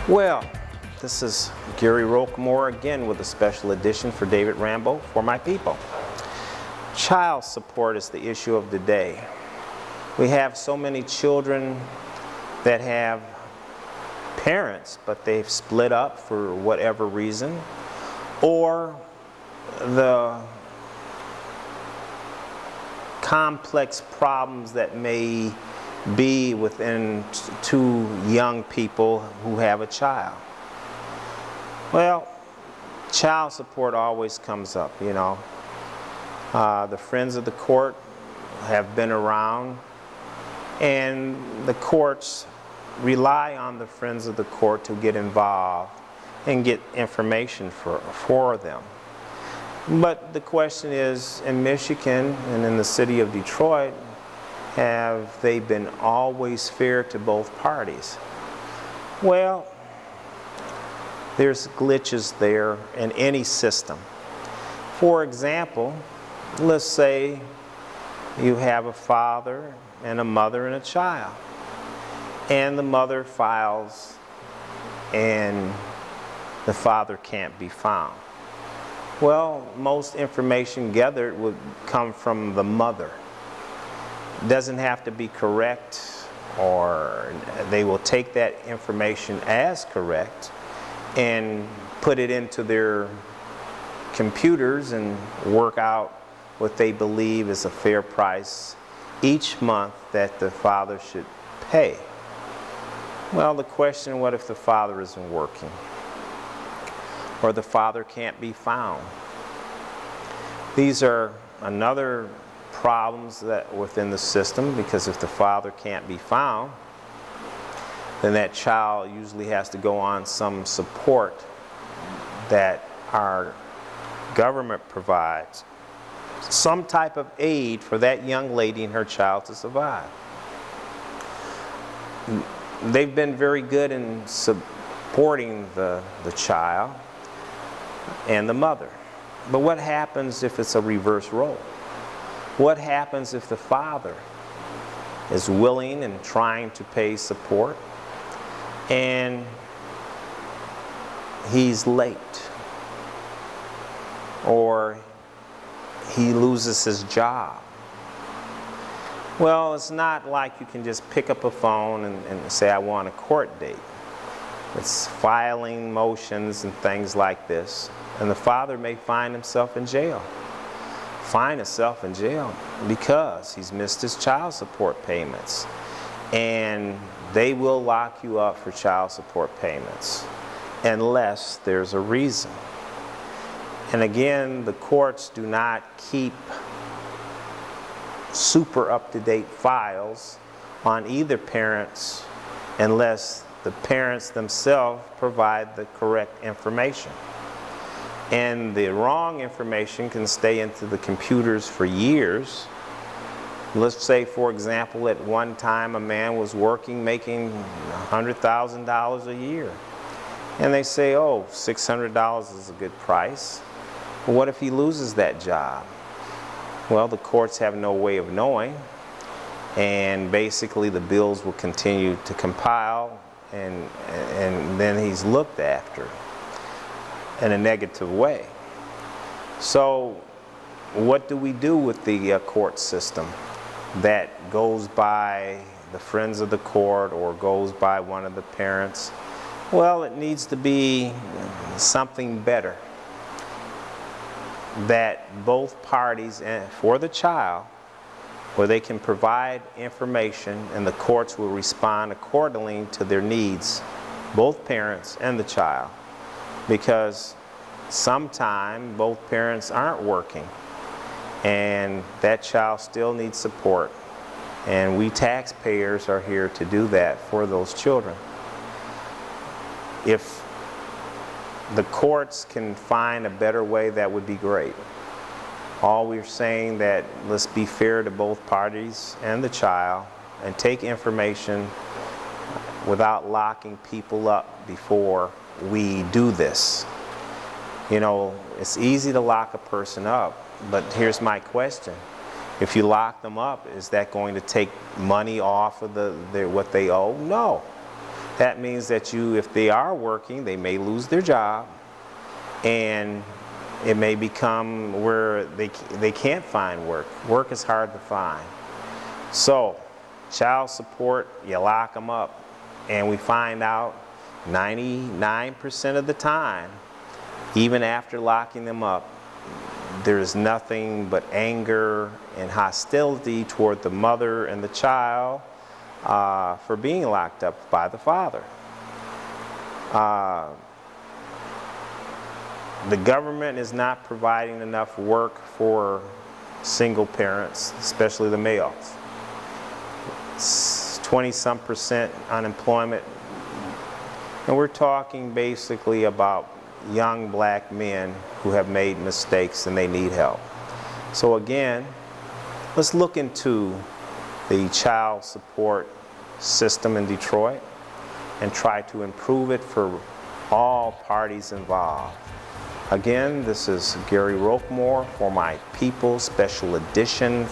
Well, this is Gary Roquemore again with a special edition for David Rambo for my people. Child support is the issue of the day. We have so many children that have parents, but they've split up for whatever reason, or the complex problems that may be within two young people who have a child. Well, child support always comes up, you know. The friends of the court have been around, and the courts rely on the friends of the court to get involved and get information for them. But the question is, in Michigan and in the city of Detroit, have they been always fair to both parties? Well, there's glitches there in any system. For example, let's say you have a father and a mother and a child, and the mother files and the father can't be found. Well, most information gathered would come from the mother. It doesn't have to be correct, or they will take that information as correct and put it into their computers and work out what they believe is a fair price each month that the father should pay. Well, the question, what if the father isn't working, or the father can't be found? These are another problems that within the system, because if the father can't be found, then that child usually has to go on some support that our government provides, some type of aid for that young lady and her child to survive. They've been very good in supporting the child and the mother. But what happens if it's a reverse role? What happens if the father is willing and trying to pay support and he's late, or he loses his job? Well, it's not like you can just pick up a phone and say, I want a court date. It's filing motions and things like this. And the father may find himself in jail. Find himself in jail because he's missed his child support payments. And they will lock you up for child support payments unless there's a reason. And again, the courts do not keep super up-to-date files on either parents unless the parents themselves provide the correct information. And the wrong information can stay into the computers for years. Let's say, for example, at one time a man was working, making $100,000 a year. And they say, oh, $600 is a good price. But what if he loses that job? Well, the courts have no way of knowing. And basically the bills will continue to compile, and then he's looked after in a negative way. So what do we do with the court system that goes by the friends of the court or goes by one of the parents? Well, it needs to be something better, that both parties, for the child, where they can provide information and the courts will respond accordingly to their needs, both parents and the child. Because sometimes both parents aren't working and that child still needs support, and we taxpayers are here to do that for those children. If the courts can find a better way, that would be great. All we're saying that let's be fair to both parties and the child and take information without locking people up before we do this. You know, it's easy to lock a person up, but here's my question. If you lock them up, is that going to take money off of what they owe? No. That means that if they are working, they may lose their job, and it may become where they can't find work. Work is hard to find. So, child support, you lock them up, and we find out 99% of the time, even after locking them up, there's nothing but anger and hostility toward the mother and the child for being locked up by the father. The government is not providing enough work for single parents, especially the males. 20-some% unemployment. And we're talking basically about young black men who have made mistakes and they need help. So again, let's look into the child support system in Detroit and try to improve it for all parties involved. Again, this is Gary Roquemore for My People Special Edition.